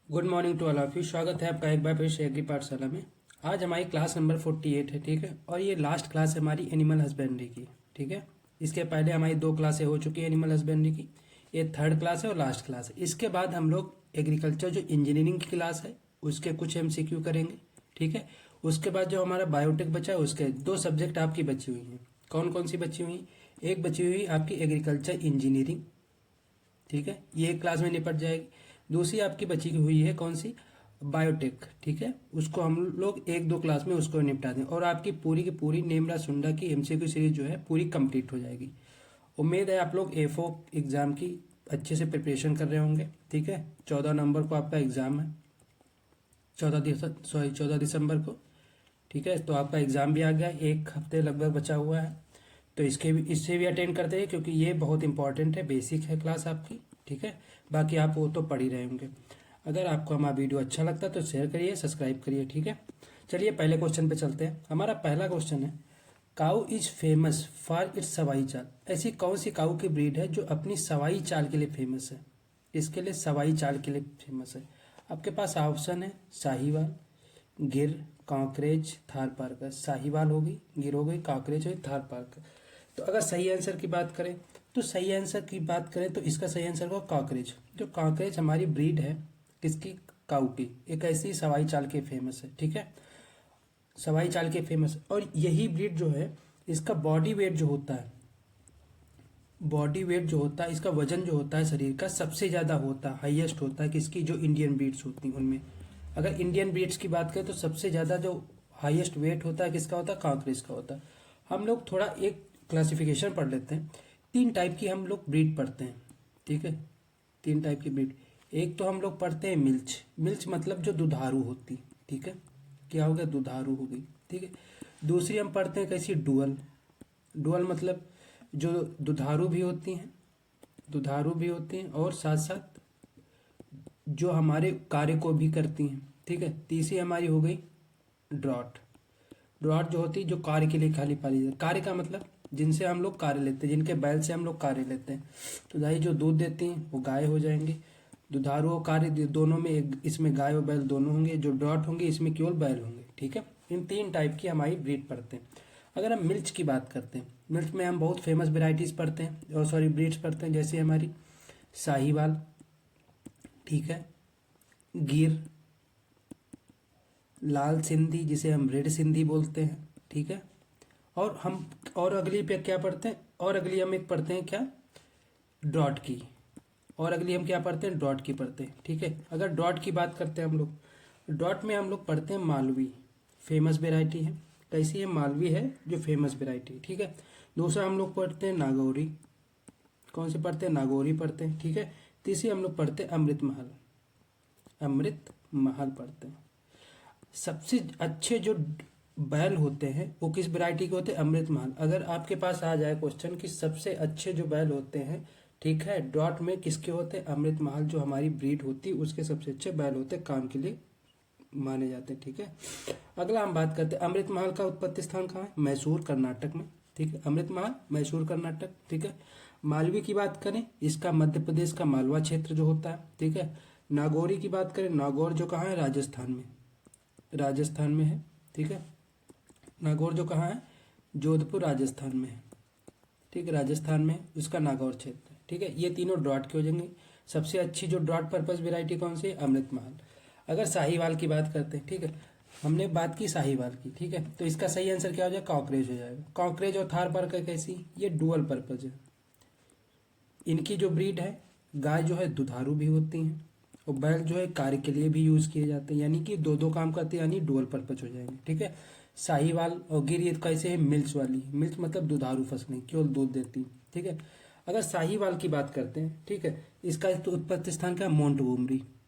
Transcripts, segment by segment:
Good morning to all of you. स्वागत है आपका एक बार फिर से एग्री पाठशाला में। आज हमारी क्लास नंबर 48 है, ठीक है। और ये लास्ट क्लास है हमारी एनिमल हस्बेंड्री की, ठीक है। इसके पहले हमारी 2 क्लासें हो चुकी है एनिमल हस्बेंड्री की। ये थर्ड क्लास है और लास्ट क्लास है। इसके बाद हम लोग एग्रीकल्चर जो इंजीनियरिंग की क्लास है उसके कुछ MCQ करेंगे, ठीक है। उसके बाद जो हमारा बायोटेक बचा है उसके 2 सब्जेक्ट आपकी बची हुई हैं। कौन कौन सी बची हुई? एक बची हुई आपकी एग्रीकल्चर इंजीनियरिंग, ठीक है, ये एक क्लास में निपट जाएगी। दूसरी आपकी बची हुई है कौन सी? बायोटेक, ठीक है। उसको हम लोग 1-2 क्लास में उसको निपटा दें और आपकी पूरी की पूरी नेमरा सुंडा की MCQ सीरीज जो है पूरी कंप्लीट हो जाएगी। उम्मीद है आप लोग A4 एग्जाम की अच्छे से प्रिपरेशन कर रहे होंगे, ठीक है। 14 नवंबर को आपका एग्जाम है, 14 दिसंबर को, ठीक है। तो आपका एग्जाम भी आ गया, 1 हफ्ते लगभग बचा हुआ है। तो इससे भी अटेंड करते हैं क्योंकि ये बहुत इंपॉर्टेंट है, बेसिक है क्लास आपकी, ठीक है। बाकी आप वो तो पढ़ ही रहे होंगे। अगर आपको हमारा वीडियो अच्छा लगता है तो शेयर करिए, सब्सक्राइब करिए, ठीक है। चलिए पहले क्वेश्चन पे चलते हैं। हमारा पहला क्वेश्चन है, cow is famous for its सवाई चाल। ऐसी कौन सी काऊ की ब्रीड है जो अपनी सवाई चाल के लिए फेमस है? इसके लिए सवाई चाल के लिए फेमस है। आपके पास ऑप्शन है साहीवाल, गिर, कांकरेज, थारपारकर। साहीवाल होगी, गिर हो गई, कांकरेज होगी, थारपारकर। तो अगर सही आंसर की बात करें तो इसका सही आंसर होगा कांकरेज। जो कांकरेज हमारी ब्रीड है किसकी? काऊ की। एक ऐसी सवाई चाल के फेमस है, ठीक है। सवाई चाल के फेमस, और यही ब्रीड जो है इसका बॉडी वेट जो होता है, इसका वजन जो होता है शरीर का सबसे ज्यादा होता है, हाईएस्ट होता है किसकी? जो इंडियन ब्रीड्स होती हैं उनमें। अगर इंडियन ब्रीड्स की बात करें तो सबसे ज्यादा जो हाईएस्ट वेट होता है किसका होता है? कांकरेज का होता है। हम लोग थोड़ा एक क्लासिफिकेशन पढ़ लेते हैं। 3 टाइप की हम लोग ब्रीड पढ़ते हैं, ठीक है। 3 टाइप की ब्रीड। एक तो हम लोग पढ़ते हैं मिल्च मतलब जो दुधारू होती, ठीक है। क्या हो गया? दुधारू हो गई, ठीक है। दूसरी हम पढ़ते हैं कैसी? डुअल मतलब जो दुधारू भी होती हैं और साथ साथ जो हमारे कार्य को भी करती हैं, ठीक है। तीसरी हमारी हो गई ड्रॉट जो होती है जो कार्य के लिए खाली पाली जाती है। कार्य का मतलब जिनसे हम लोग कार्य लेते हैं, जिनके बैल से हम लोग कार्य लेते हैं। तो दाई जो दूध देती हैं वो गाय हो जाएंगी। दुधारू और कार्य दोनों में इसमें गाय और बैल दोनों होंगे। जो ड्रॉट होंगे इसमें केवल बैल होंगे, ठीक है। इन 3 टाइप की हमारी ब्रीड पढ़ते हैं। अगर हम मिल्च की बात करते हैं, मिल्च में हम बहुत फेमस वेराइटीज पढ़ते हैं और सॉरी ब्रीड्स पढ़ते हैं, जैसे हमारी साहीवाल, ठीक है, गिर, लाल सिंधी जिसे हम रेड सिंधी बोलते हैं, ठीक है। और अगली पे क्या पढ़ते हैं? और अगली हम एक पढ़ते हैं क्या? ड्रॉट की। और अगली हम क्या पढ़ते हैं? ड्रॉट की पढ़ते हैं, ठीक है। अगर ड्रॉट की बात करते हैं हम लोग, ड्रॉट में हम लोग पढ़ते हैं मालवी, फेमस वेराइटी है। कैसी है? मालवी है जो फेमस वेराइटी, ठीक है। दूसरा हम लोग पढ़ते हैं नागौरी। कौन से पढ़ते हैं? नागौरी पढ़ते हैं, ठीक है। तीसरी हम लोग पढ़ते हैं अमृत महल पढ़ते हैं। सबसे अच्छे जो बैल होते हैं वो किस वैरायटी के होते हैं? अमृत महल। अगर आपके पास आ जाए क्वेश्चन कि सबसे अच्छे जो बैल होते हैं, ठीक है, डॉट में किसके होते हैं? अमृत महल जो हमारी ब्रीड होती है उसके सबसे अच्छे बैल होते हैं, काम के लिए माने जाते हैं, ठीक है। अगला हम बात करते हैं अमृत महल का उत्पत्ति स्थान कहाँ है? मैसूर कर्नाटक में, ठीक है। अमृत महल मैसूर कर्नाटक, ठीक है। मालवी की बात करें, इसका मध्य प्रदेश का मालवा क्षेत्र जो होता है, ठीक है। नागौरी की बात करें, नागौर जो कहाँ है? राजस्थान में है, ठीक है। नागौर जो कहाँ है? जोधपुर राजस्थान में है, ठीक है। राजस्थान में उसका नागौर क्षेत्र, ठीक है। ये तीनों ड्रॉट के हो जाएंगे। सबसे अच्छी जो ड्रॉट पर्पस वेराइटी कौन सी है? अमृत महल। अगर साहीवाल की बात करते हैं, ठीक है, हमने बात की साहीवाल की, ठीक है, तो इसका सही आंसर क्या हो जाएगा? कॉकरेज हो जाएगा। कॉकरेज और थारपारकर कैसी? ये डुअल पर्पज है। इनकी जो ब्रीड है, गाय जो है दुधारू भी होती हैं और बैल जो है कार्य के लिए भी यूज किए जाते हैं, यानी कि 2-2 काम करते हैं, यानी डुअल पर्पज हो जाएंगे, ठीक है। साहीवाल और गिर ये कैसे है? मिल्च वाली। मिल्च मतलब दुधारू फसलें केवल दूध देती, ठीक है। अगर साहीवाल की बात करते हैं, ठीक है, इसका तो उत्पत्ति स्थान क्या है?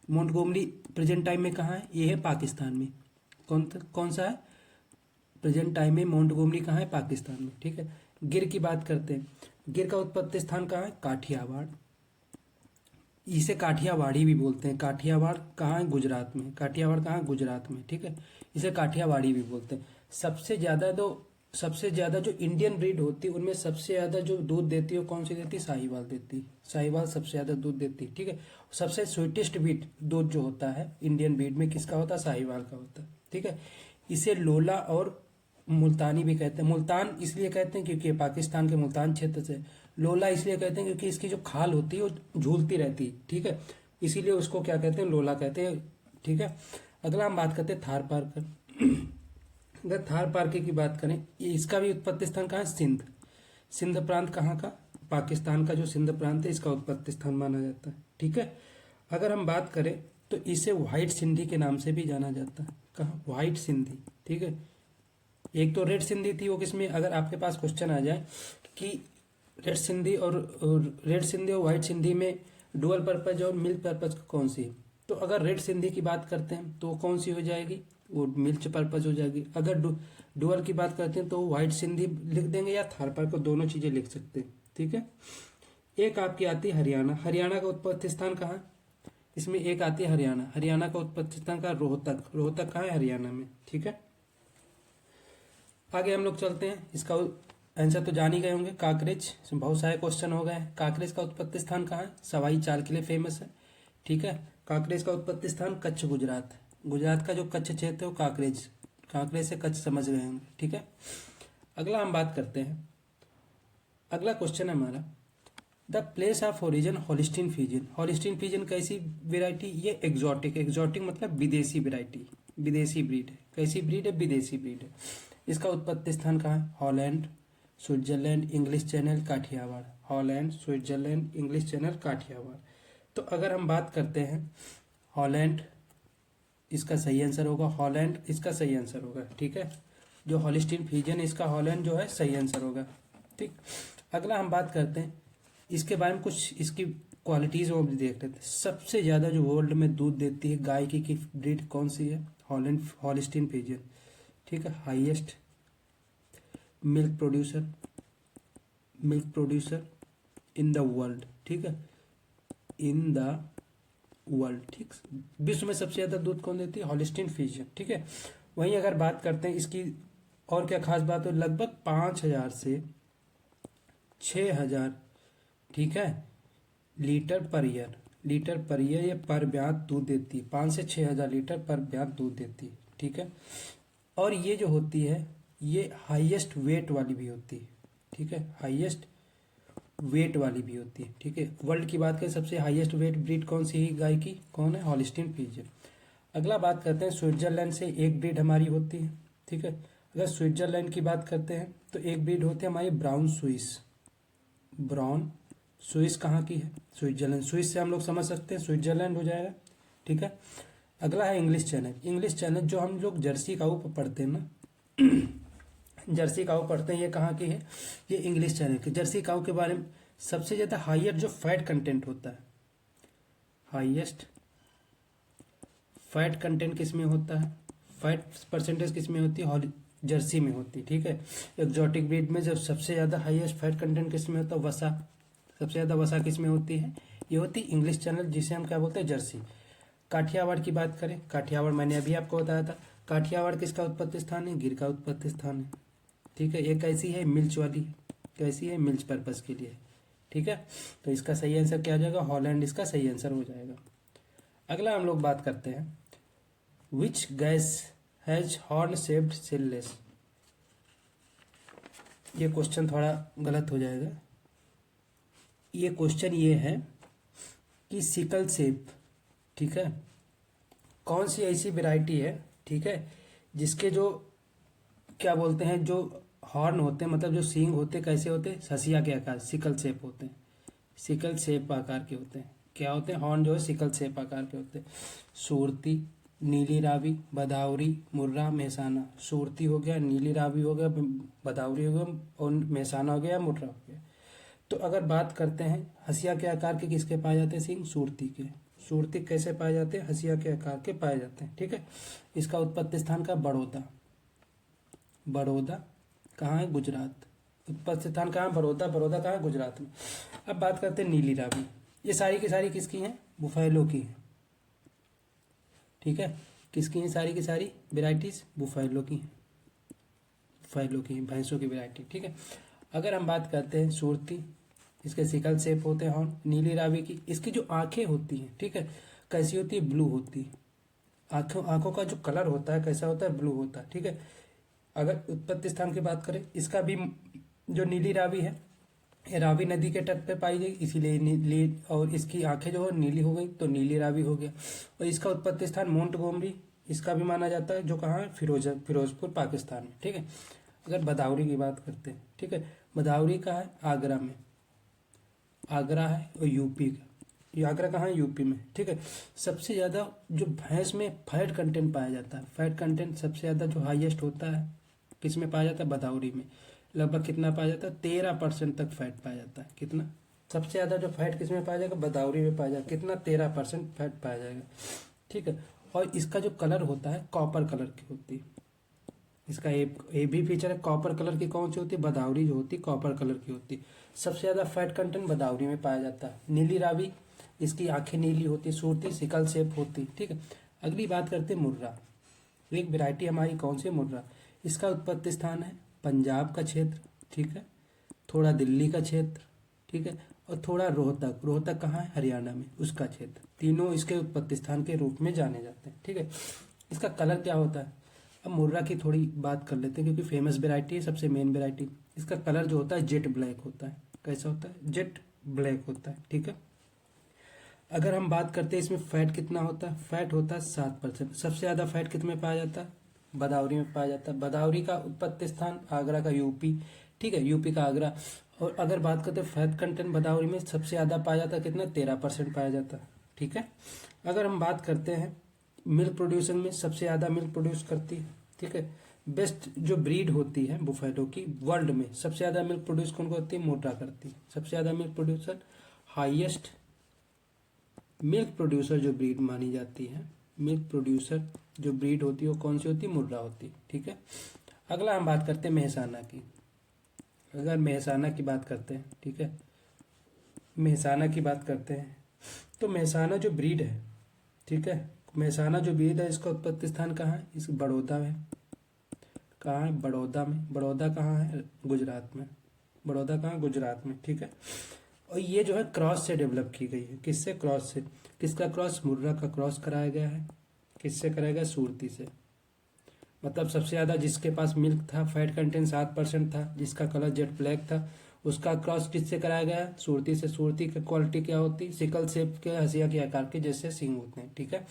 मोंटगोमरी प्रेजेंट टाइम में कहाँ है? ये है पाकिस्तान में। कौन सा है? प्रेजेंट टाइम में मोंटगोमरी कहाँ है? पाकिस्तान में, ठीक है। गिर की बात करते हैं, गिर का उत्पत्ति स्थान कहाँ है? काठियावाड़। इसे काठियावाड़ी भी बोलते हैं। काठियावाड़ कहाँ है? गुजरात में। काठियावाड़ कहाँ है? गुजरात में, ठीक है। इसे काठियावाड़ी भी बोलते हैं। सबसे ज्यादा तो सबसे ज्यादा जो इंडियन ब्रीड होती है उनमें सबसे ज्यादा जो दूध देती है वो कौन सी देती है? साहिवाल देती है। साहिवाल सबसे ज्यादा दूध देती है, ठीक है। सबसे स्वीटेस्ट ब्रीड दूध जो होता है इंडियन ब्रीड में किसका होता है? साहिवाल का होता है, ठीक है। इसे लोला और मुल्तानी भी कहते हैं। मुल्तान इसलिए कहते हैं क्योंकि ये पाकिस्तान के मुल्तान क्षेत्र से। लोला इसलिए कहते हैं क्योंकि इसकी जो खाल होती है वो झूलती रहती है, ठीक है, इसीलिए उसको क्या कहते हैं? लोला कहते हैं, ठीक है। अगला हम बात करते हैं थार पारकर। अगर थार पारकर की बात करें, ये इसका भी उत्पत्ति स्थान कहाँ है? सिंध। सिंध प्रांत कहाँ का? पाकिस्तान का जो सिंध प्रांत है इसका उत्पत्ति स्थान माना जाता है, ठीक है। अगर हम बात करें तो इसे व्हाइट सिंधी के नाम से भी जाना जाता है। कहाँ? व्हाइट सिंधी, ठीक है। एक तो रेड सिंधी थी, वो किसमें? अगर आपके पास क्वेश्चन आ जाए कि रेड सिंधी और व्हाइट सिंधी में डुअल पर्पज और मिल्क पर्पज कौन सी है, तो अगर रेड सिंधी की बात करते हैं तो कौन सी हो जाएगी? वो मिल्क पर्पज हो जाएगी। अगर डुअल की बात करते हैं तो व्हाइट सिंधी लिख देंगे या थार पारकर, दोनों चीजें लिख सकते हैं, ठीक है। एक आपकी आती है हरियाणा। हरियाणा का उत्पत्ति स्थान कहाँ है? इसमें एक आती है हरियाणा। हरियाणा का उत्पत्ति स्थान का रोहतक। रोहतक कहाँ है? हरियाणा में, ठीक है। आगे हम लोग चलते हैं। इसका आंसर तो जान ही गए होंगे, काकरेज। इसमें बहुत सारे क्वेश्चन हो गए। काकरेज का उत्पत्ति स्थान कहाँ है? सवाई चाल के लिए फेमस है, ठीक है। काकरेज का उत्पत्ति स्थान कच्छ, गुजरात। गुजरात का जो कच्छ क्षेत्र है वो काकरेज, काकरेज से कच्छ समझ गए होंगे, ठीक है। अगला हम बात करते हैं, अगला क्वेश्चन है हमारा, the place of origin Holstein fusion. Holstein fusion कैसी वेराइटी? ये एग्जॉटिक। एग्जॉटिक मतलब विदेशी वेराइटी, विदेशी ब्रीड है। कैसी ब्रीड है? विदेशी ब्रीड है। इसका उत्पत्ति स्थान कहाँ है? Holland, Switzerland, English Channel, Kathiawar. Holland, Switzerland, English Channel, Kathiawar. तो अगर हम बात करते हैं हॉलैंड, इसका सही आंसर होगा। हॉलैंड इसका सही आंसर होगा, ठीक है। जो हॉलिस्टीन फ्यूजन इसका हॉलैंड जो है सही आंसर होगा, ठीक। अगला हम बात करते हैं इसके बारे में, कुछ इसकी क्वालिटीज वो भी देख लेते हैं। सबसे ज्यादा जो वर्ल्ड में दूध देती है गाय की ब्रीड कौन सी है? हॉलिस्टीन फ्यूजन, ठीक है। Highest milk producer in the world, ठीक है, इन द वर्ल्ड, ठीक। विश्व में सबसे ज्यादा दूध कौन देती है? हॉलिस्टीन फ्यूजन, ठीक है। वहीं अगर बात करते हैं इसकी और क्या खास बात है, लगभग 5,000 से 6,000, ठीक है, लीटर पर ईयर ये पर ब्यात दूध देती है। 5 से 6,000 लीटर पर ब्यात दूध देती है, ठीक है। और ये जो होती है ये हाईएस्ट वेट वाली भी होती है, ठीक है, हाईएस्ट वेट वाली भी होती है, ठीक है। वर्ल्ड की बात करें सबसे हाईएस्ट वेट ब्रीड कौन सी है गाय की? कौन है? Holstein fusion. अगला बात करते हैं स्विट्जरलैंड से एक ब्रीड हमारी होती है, ठीक है। अगर स्विट्जरलैंड की बात करते हैं तो एक ब्रीड होती है हमारी ब्राउन स्विस। ब्राउन स्विस कहाँ की है? स्विट्जरलैंड। स्विस से हम लोग समझ सकते हैं स्विट्जरलैंड हो जाएगा, ठीक है। अगला है इंग्लिश चैनल। इंग्लिश चैनल जो हम लोग जर्सी काऊ पढ़ते हैं ना, जर्सी काऊ पढ़ते हैं, ये कहाँ की है? ये इंग्लिश चैनल की। जर्सी काऊ के बारे में सबसे ज्यादा हाईएस्ट जो फैट कंटेंट होता है, हाईएस्ट फैट कंटेंट किस में होता है? फैट परसेंटेज किस में होती है? जर्सी में होती है, ठीक है। एक्जॉटिक ब्रीड में जब सबसे ज्यादा हाईएस्ट फैट कंटेंट किस में होता है? वसा। सबसे ज्यादा वसा किस में होती है? ये होती है इंग्लिश चैनल, जिसे हम क्या बोलते हैं? जर्सी। काठियावाड़ की बात करें, काठियावाड़ मैंने अभी आपको बताया था। काठियावाड़ किसका उत्पत्ति स्थान है? गिर का उत्पत्ति स्थान है, ठीक है। एक कैसी है? मिल्च वाली। कैसी है? मिल्च पर्पज के लिए, ठीक है। तो इसका सही आंसर क्या हो जाएगा? हॉलैंड इसका सही आंसर हो जाएगा। अगला हम लोग बात करते हैं which gas has horn shaped सेललेस। ये क्वेश्चन थोड़ा गलत हो जाएगा। ये क्वेश्चन ये है कि सिकल शेप, ठीक है, कौन सी ऐसी वैरायटी है, ठीक है, जिसके जो क्या बोलते हैं, जो हॉर्न होते हैं, मतलब जो सींग होते कैसे होते हैं? ससिया के आकार, सिकल शेप होते हैं। सिकल शेप आकार के होते हैं। क्या होते हैं? हॉर्न जो है सिकल शेप आकार के होते हैं। सूरती, नीली रावी, भदावरी, मुर्रा, मेहसाना। सूरती हो गया, नीली रावी हो गया, भदावरी हो गया और मेहसाना हो गया, मुर्रा हो गया। तो अगर बात करते हैं हसिया के आकार के किसके पाए जाते हैं सींग? सूरती के। सूरती कैसे पाए जाते हैं? हसिया के आकार के पाए जाते हैं, ठीक है। इसका उत्पत्ति स्थान का बड़ौदा। बड़ौदा कहाँ है? गुजरात। उत्पत्ति स्थान कहाँ? बड़ौदा। बड़ौदा कहाँ है? गुजरात में। अब बात करते हैं नीली रावी। ये सारी की सारी किसकी हैं? बुफैलो की हैं, ठीक है। किसकी हैं सारी की सारी वेराइटीज? बुफैलो की हैं। बुफैलो की, भैंसों की वैरायटी, ठीक है। अगर हम बात करते हैं सुरती, इसके सिकल शेप होते हैं हॉर्न। नीली रावी की, इसकी जो आंखें होती हैं, ठीक है, कैसी होती है, ब्लू होती है। आंखों का जो कलर होता है कैसा होता है, ब्लू होता है, ठीक है। अगर उत्पत्ति स्थान की बात करें, इसका भी जो नीली रावी है, ये रावी नदी के तट पे पाई गई, इसीलिए नीली, और इसकी आंखें जो है नीली हो गई तो नीली रावी हो गया। और इसका उत्पत्ति स्थान मोंटगोमरी, इसका भी माना जाता है, जो कहाँ है, फिरोजपुर पाकिस्तान में, ठीक है। अगर भदावरी की बात करते हैं, ठीक है, भदावरी का है आगरा में, आगरा है और यूपी का, ये आगरा कहाँ है, यूपी में, ठीक है। सबसे ज़्यादा जो भैंस में फैट कंटेंट पाया जाता है, फैट कंटेंट सबसे ज़्यादा जो हाईएस्ट होता है किस में पाया जाता है, भदावरी में। लगभग कितना पाया जाता है, 13% तक फैट पाया जाता है। कितना, सबसे ज़्यादा जो फैट किस में पाया जाएगा, भदावरी में पाया जाएगा। कितना, 13% फैट पाया जाएगा, ठीक है। और इसका जो कलर होता है कॉपर कलर की होती है। इसका ए भी फीचर है, कॉपर कलर की कौन सी होती है, भदावरी जो होती है कॉपर कलर की होती है। सबसे ज़्यादा फैट कंटेंट भदावरी में पाया जाता है। नीली रावी, इसकी आंखें नीली होती, सूरती सिकल शेप होती, ठीक है। अगली बात करते हैं मुर्रा, एक वैरायटी हमारी कौन सी, मुर्रा। इसका उत्पत्ति स्थान है पंजाब का क्षेत्र, ठीक है, थोड़ा दिल्ली का क्षेत्र, ठीक है, और थोड़ा रोहतक, रोहतक कहाँ है, हरियाणा में, उसका क्षेत्र। तीनों इसके उत्पत्ति स्थान के रूप में जाने जाते हैं, ठीक है। इसका कलर क्या होता है, अब मुर्रा की थोड़ी बात कर लेते हैं क्योंकि फेमस वेराइटी है, सबसे मेन वेराइटी। इसका कलर जो होता है जेट ब्लैक होता है। कैसा होता है, जेट ब्लैक होता है, ठीक है। अगर हम बात करते हैं इसमें फैट कितना होता है, फैट होता है 7%। सबसे ज़्यादा फैट कितने पाया जाता है, भदावरी में पाया जाता है। भदावरी का उत्पत्ति स्थान आगरा का यूपी, ठीक है, यूपी का आगरा। और अगर बात करते हैं फैट कंटेंट भदावरी में सबसे ज़्यादा पाया जाता है, कितना, 13% पाया जाता है, ठीक है। अगर हम बात करते हैं मिल्क प्रोड्यूसिंग में, सबसे ज़्यादा मिल्क प्रोड्यूस करती है, ठीक है। बेस्ट जो ब्रीड होती है बुफैलो की वर्ल्ड में, सबसे ज़्यादा मिल्क प्रोड्यूस कौन होती है, मुर्रा करती है। सबसे ज़्यादा milk producer, highest milk producer जो ब्रीड मानी जाती है, मिल्क प्रोड्यूसर जो ब्रीड होती है वो कौन सी होती है, मुर्रा होती है, ठीक है। अगला हम बात करते हैं मेहसाना की। अगर मेहसाना की बात करते हैं, ठीक है, मेहसाना की बात करते हैं तो मेहसाना जो ब्रीड है, ठीक है, मेहसाना जो ब्रीड है इसका उत्पत्ति स्थान कहाँ है, इस बड़ौदा में। कहाँ है, बड़ौदा में। बड़ौदा कहाँ है, गुजरात में। बड़ौदा कहाँ, गुजरात में, ठीक है। और ये जो है क्रॉस से डेवलप की गई है, किससे, क्रॉस से। किसका क्रॉस, मुर्रा का क्रॉस कराया गया है। किससे कराया गया, सूरती से। मतलब सबसे ज़्यादा जिसके पास मिल्क था, फैट कंटेंट 7% था, जिसका कलर जेट ब्लैक था, उसका क्रॉस किससे कराया गया, सूरती से। सूरती की क्वालिटी क्या होती, सिकल शेप के, हंसिया के आकार के जैसे सींग होते हैं, ठीक है।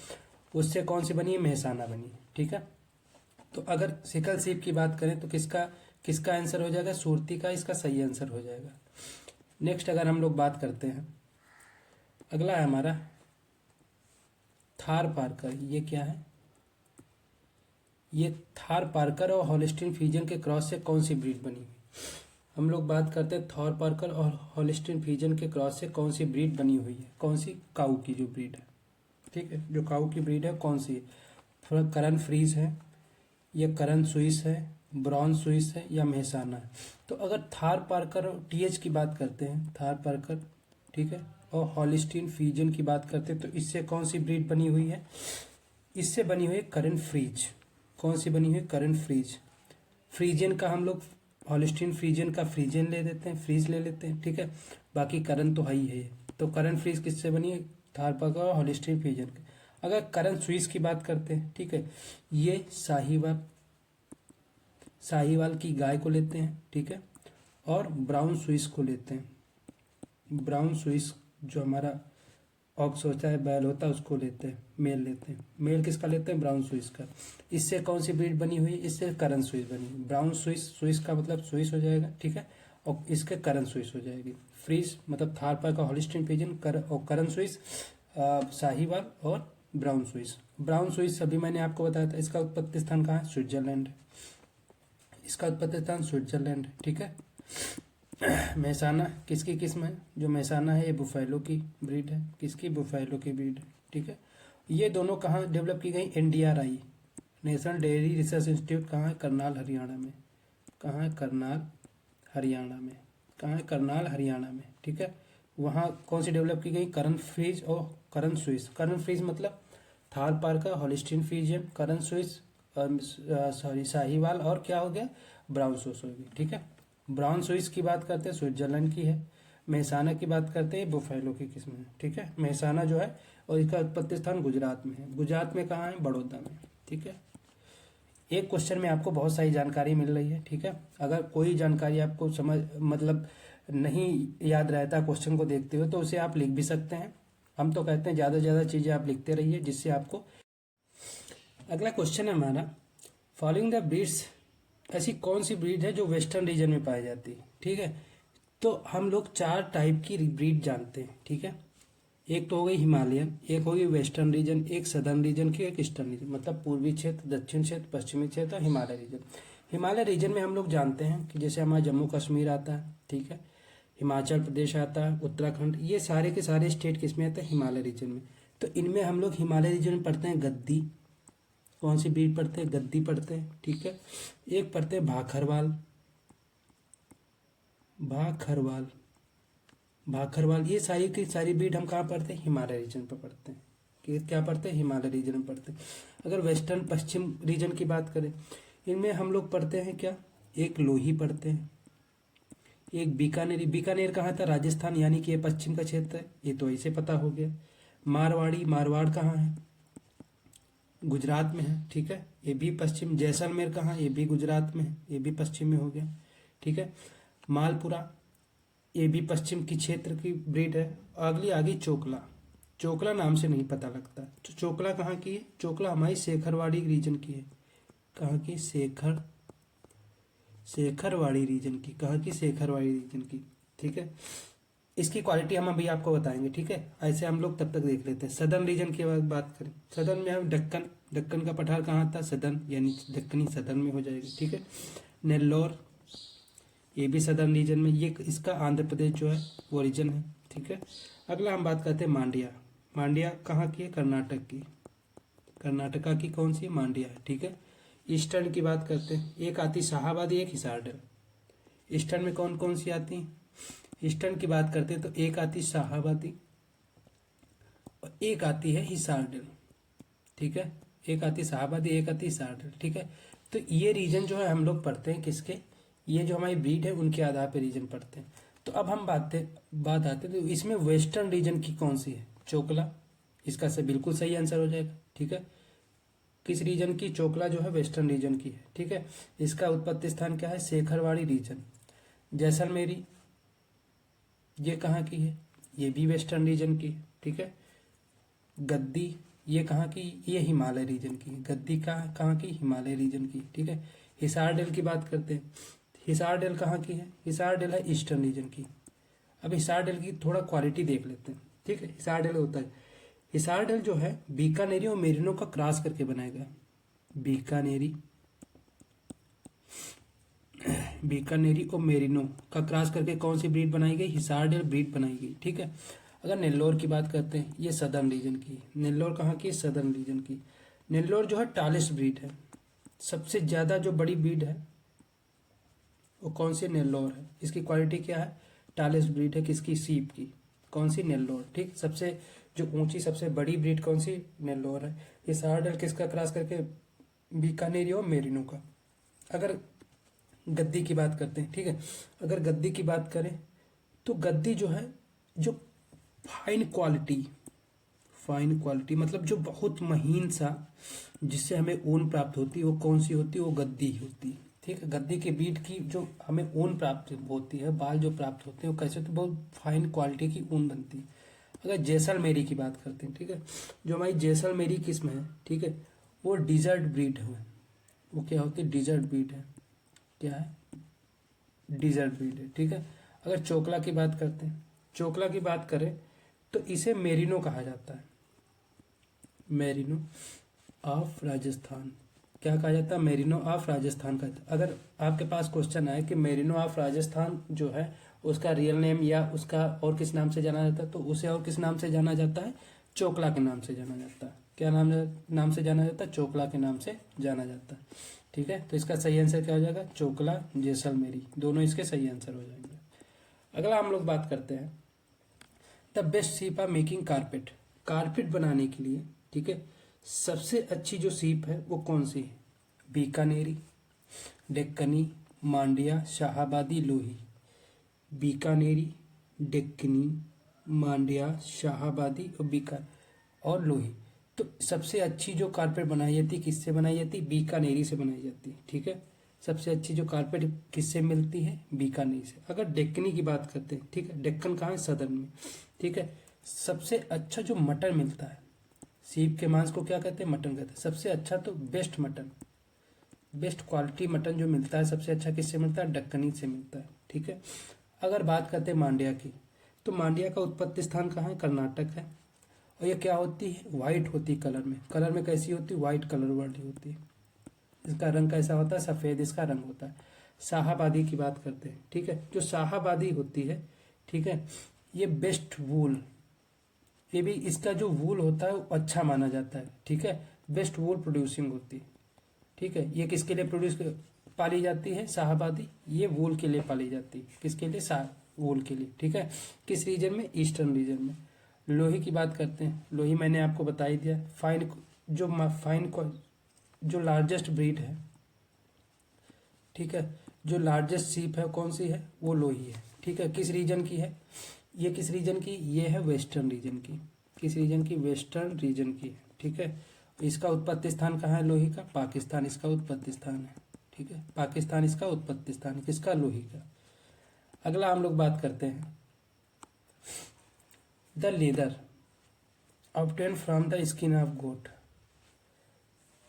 उससे कौन सी बनी है, मेहसाना बनी है, ठीक है। तो अगर सिकल शेप की बात करें तो किसका किसका आंसर हो जाएगा, सूरती का इसका सही आंसर हो जाएगा। नेक्स्ट अगर हम लोग बात करते हैं, अगला है हमारा थार पार्कर। ये क्या है, ये थार पार्कर और हॉलिस्टीन फ्रीजियन के क्रॉस से कौन सी ब्रीड बनी हुई। हम लोग बात करते हैं थार पार्कर और हॉलिस्टीन फ्रीजियन के क्रॉस से कौन सी ब्रीड बनी हुई है, कौन सी, काऊ की जो ब्रीड है, ठीक है, जो काऊ की ब्रीड है कौन सी है, करन फ्रीज है, या करन स्विस है, ब्राउन स्विस है, या मेहसाना है। तो अगर थार पार्कर और टीएच की बात करते हैं, थार पार्कर, ठीक है, और हॉलिस्टीन फ्रीजियन की बात करते हैं तो इससे कौन सी ब्रीड बनी हुई है, इससे बनी हुई है करन फ्रीज। कौन सी बनी हुई है, करन फ्रीज। फ्रीजियन का हम लोग हॉलिस्टीन फ्रीजियन का फ्रीजियन ले लेते हैं, फ्रीज ले लेते हैं, ठीक है। बाकी करन तो है ही है। तो करन फ्रीज किससे बनी है, थार पार्कर और हॉलिस्टीन फ्रीजियन। अगर करन स्विस की बात करते हैं, ठीक है, ये साहीवाल की गाय को लेते हैं, ठीक है, और ब्राउन स्विस को लेते हैं। ब्राउन स्विस जो हमारा ऑक्स होता है, बैल होता है, उसको लेते हैं, मेल लेते हैं। मेल किसका लेते हैं, ब्राउन स्विस का। इससे कौन सी ब्रीड बनी हुई है, इससे करन स्विस बनी। ब्राउन स्विस, स्विस का मतलब स्विस हो जाएगा, ठीक है, और इसके करन स्विस हो जाएगी। फ्रीज मतलब थार पार्कर हॉलिस्टीन फ्रीजियन, और करन स्विस साहीवाल और ब्राउन स्विस। ब्राउन स्विस अभी मैंने आपको बताया था, इसका उत्पत्ति स्थान कहाँ है, स्विट्जरलैंड है। इसका उत्पत्ति स्थान स्विट्जरलैंड है, ठीक है। मेहसाना किसकी किस्म है, जो मेहसाना है ये बुफैलो की ब्रीड है। किसकी, बुफैलो की ब्रीड है, ठीक है। ये दोनों कहाँ डेवलप की गई, NDRI, national dairy research institute, कहाँ है, करनाल हरियाणा में। कहाँ है, करनाल हरियाणा में। कहाँ है, करनाल हरियाणा में, ठीक है। वहाँ कौन सी डेवलप की गई, करन फ्रीज और करन स्विस। करन फ्रीज मतलब थार पार्कर हॉलिस्टीन फ्रीजियन, करन स्विस सॉरी साहीवाल, और क्या हो गया, ब्राउन स्विस होगी। ठीक है, ब्राउन स्विस की बात करते हैं स्विट्जरलैंड की है। मेहसाना की बात करते हैं बुफेलो की किस्म है। ठीक है, मेहसाना जो है और इसका उत्पत्ति स्थान गुजरात में है। गुजरात में कहाँ है? बड़ौदा में। ठीक है, एक क्वेश्चन में आपको बहुत सारी जानकारी मिल रही है। ठीक है, अगर कोई जानकारी आपको समझ मतलब नहीं याद रहता क्वेश्चन को देखते हुए तो उसे आप लिख भी सकते हैं। हम तो कहते हैं ज़्यादा से ज़्यादा चीज़ें आप लिखते रहिए जिससे आपको। अगला क्वेश्चन है हमारा, फॉलोइंग द ब्रीड्स, ऐसी कौन सी ब्रीड है जो वेस्टर्न रीजन में पाई जाती है। ठीक है, तो हम लोग 4 टाइप की ब्रीड जानते हैं। ठीक है, एक तो हो गई हिमालयन, एक होगी वेस्टर्न रीजन, एक सदर्न रीजन की, एक ईस्टर्न रीजन, मतलब पूर्वी क्षेत्र, दक्षिण क्षेत्र, पश्चिमी क्षेत्र और हिमालय रीजन। हिमालय रीजन में हम लोग जानते हैं कि जैसे हमारा जम्मू कश्मीर आता है। ठीक है, हिमाचल प्रदेश आता है, उत्तराखंड, ये सारे के सारे स्टेट किस में आते हैं? हिमालय रीजन में। तो इनमें हम लोग हिमालय रीजन में पढ़ते हैं गद्दी। कौन सी ब्रीड पढ़ते हैं? गद्दी पढ़ते हैं। ठीक है, एक पढ़ते हैं भाखरवाल। भाखरवाल, भाखरवाल, ये सारी की सारी ब्रीड हम कहाँ पढ़ते हैं? हिमालय रीजन पर पढ़ते हैं। कि क्या पढ़ते हैं? हिमालय रीजन में पढ़ते हैं। अगर वेस्टर्न पश्चिम रीजन की बात करें, इनमें हम लोग पढ़ते हैं क्या? एक लोही पढ़ते हैं, एक बीकानेरी। बीकानेर कहाँ था? राजस्थान, यानी कि ये पश्चिम का क्षेत्र है, ये तो ऐसे पता हो गया। मारवाड़ी, मारवाड़ कहाँ है? गुजरात में है। ठीक है, ये भी पश्चिम। जैसलमेर कहाँ? ये भी गुजरात में है, ये भी पश्चिम में हो गया। ठीक है, मालपुरा, ये भी पश्चिम की क्षेत्र की ब्रीड है। अगली आ गई चोकला। चोकला नाम से नहीं पता लगता, तो चोकला कहाँ की है? चोकला हमारी शेखरवाड़ी रीजन की है। कहाँ की? शेखरवाड़ी रीजन की। कहाँ की? शेखरवाड़ी रीजन की। ठीक है, इसकी क्वालिटी हम अभी आपको बताएंगे। ठीक है, ऐसे हम लोग तब तक देख लेते हैं। सदर्न रीजन की बात करें, सदर्न में हम दक्कन का पठार कहाँ था? सदर्न, यानी दक्कनी सदर्न में हो जाएगी। ठीक है, नेल्लोर, ये भी सदर्न रीजन में, ये इसका आंध्र प्रदेश जो है वो रीजन है। ठीक है, अगला हम बात करते हैं मांड्या। मांड्या कहाँ की है? कर्नाटक की। कर्नाटका की कौन सी? मांड्या है। ठीक है, ईस्टर्न की बात करते हैं, एक आती शाहाबादी, एक हिसारडल। ईस्टर्न में कौन कौन सी आती हैं? ईस्टर्न की बात करते हैं तो एक आती शाहाबादी और एक आती है हिसारडल। ठीक है, एक आती शाहाबादी, एक आती हिसारडल। ठीक है, तो ये रीजन जो है हम लोग पढ़ते हैं किसके? ये जो हमारी ब्रीड है उनके आधार पर रीजन पढ़ते हैं। तो अब हम बात आते हैं तो इसमें वेस्टर्न रीजन की कौन सी है? चोकला, इसका से बिल्कुल सही आंसर हो जाएगा। ठीक है, किस रीजन की? चोकला जो है वेस्टर्न रीजन की है। ठीक है, इसका उत्पत्ति स्थान क्या है? शेखरवाड़ी रीजन। जैसलमेरी, ये कहाँ की है? ये भी वेस्टर्न रीजन की है। ठीक है, गद्दी, ये कहाँ की? ये हिमालय रीजन की। गद्दी कहाँ की? हिमालय रीजन की। ठीक है, हिसारडेल की बात करते हैं, हिसारडेल कहाँ की है? हिसारडेल है ईस्टर्न रीजन की। अब हिसारडेल की थोड़ा क्वालिटी देख लेते हैं। ठीक है, हिसारडेल होता है, हिसारडेल जो है बीकानेरी और मेरिनो का क्रॉस करके बनाया गया। बीकानेरी और मेरिनो का क्रॉस करके कौन सी ब्रीड बनाई गई? हिसारडेल ब्रीड बनाई गई। ठीक है, अगर नेल्लोर की बात करते हैं, ये सदर्न रीजन की। नेल्लोर कहाँ की? सदर्न रीजन की। नेल्लोर जो है टालेस्ट ब्रीड है, सबसे ज्यादा जो बड़ी ब्रीड है वो कौन सी? नेल्लोर है। इसकी क्वालिटी क्या है? टालेस्ट ब्रीड है, किसकी? सीप की। कौन सी? नेल्लोर। ठीक, सबसे जो ऊंची सबसे बड़ी ब्रीड कौन सी? नेल्लोर है। ये हिसारडेल किसका क्रॉस करके? बीकानेरी और मेरिनो का। अगर गद्दी की बात करते हैं, ठीक है, अगर गद्दी की बात करें तो गद्दी जो है, जो फाइन क्वालिटी मतलब जो बहुत महीन सा जिससे हमें ऊन प्राप्त होती है, वो कौन सी होती है? वो गद्दी होती है। ठीक है, गद्दी के बीट की जो हमें ऊन प्राप्त होती है, बाल जो प्राप्त होते हैं वो कैसे? तो बहुत फाइन क्वालिटी की ऊन बनती है। अगर जैसलमेरी की बात करते हैं, ठीक है, जो हमारी जैसलमेरी किस्म है, ठीक है, वो डिजर्ट ब्रीड है। वो क्या होती है? डिजर्ट ब्रीड है। क्या है? डिजर्ट ब्रीड है। ठीक है, अगर चोकला की बात करते हैं, चोकला की बात करें तो इसे मेरिनो कहा जाता है। Merino of Rajasthan. क्या कहा जाता है? मेरिनो ऑफ राजस्थान का। अगर आपके पास क्वेश्चन आए कि मेरिनो ऑफ राजस्थान जो है उसका रियल नेम या उसका और किस नाम से जाना जाता है, तो उसे और किस नाम से जाना जाता है? चोकला के नाम से जाना जाता है। क्या नाम से जाना जाता है? चोकला के नाम से जाना जाता है। ठीक है, तो इसका सही आंसर क्या हो जाएगा? चोकला, जैसलमेरी, दोनों इसके सही आंसर हो जाएंगे। अगला हम लोग बात करते हैं द बेस्ट सीप ऑफ मेकिंग कारपेट। कारपेट बनाने के लिए, ठीक है, सबसे अच्छी जो सीप है वो कौन सी है? बीकानेरी, डेक्कनी, मांड्या, शाहाबादी, लोही। बीकानेरी, डेक्कनी, मांड्या, शाहाबादी और और लोही। तो सबसे अच्छी जो कारपेट बनाई जाती है किससे बनाई जाती है? बीकानेरी से बनाई जाती है। ठीक है, सबसे अच्छी जो कारपेट किससे मिलती है? बीकानेर से। अगर डेक्कनी की बात करते हैं, ठीक है, डेक्कन कहाँ है? सदर्न में। ठीक है, सबसे अच्छा जो मटन मिलता है, सीप के मांस को क्या कहते हैं? मटन कहते हैं। सबसे अच्छा तो best mutton, best quality mutton जो मिलता है सबसे अच्छा किससे मिलता है? डक्कनी से मिलता है। ठीक है, अगर बात करते हैं मांड्या की, तो मांड्या का उत्पत्ति स्थान कहाँ है? कर्नाटक है। और ये क्या होती है? वाइट होती है कलर में कैसी होती है? वाइट कलर वाली होती है। इसका रंग कैसा होता है? सफ़ेद इसका रंग होता है। शाहाबादी की बात करते हैं, ठीक है, जो शाहाबादी होती है, ठीक है, ये बेस्ट वूल, ये भी इसका जो वूल होता है वो अच्छा माना जाता है। ठीक है, बेस्ट वूल प्रोड्यूसिंग होती है। ठीक है, ये किसके लिए पाली जाती है? शाहाबादी, ये वूल के लिए पाली जाती है। किसके लिए? वूल के लिए। ठीक है, किस रीजन में? ईस्टर्न रीजन में। लोही की बात करते हैं, लोही मैंने आपको बता ही दिया। जो लार्जेस्ट ब्रीड है, ठीक है, जो लार्जेस्ट सीप है कौन सी है? वो लोही है। ठीक है, किस रीजन की है? ये किस रीजन की? ये है वेस्टर्न रीजन की। किस रीजन की? वेस्टर्न रीजन की है। ठीक है, इसका उत्पत्ति स्थान कहाँ है लोही का? पाकिस्तान इसका उत्पत्ति स्थान है। ठीक है, पाकिस्तान इसका उत्पत्ति स्थान है। किसका? लोही का। अगला हम लोग बात करते हैं the leather obtain from the skin of goat.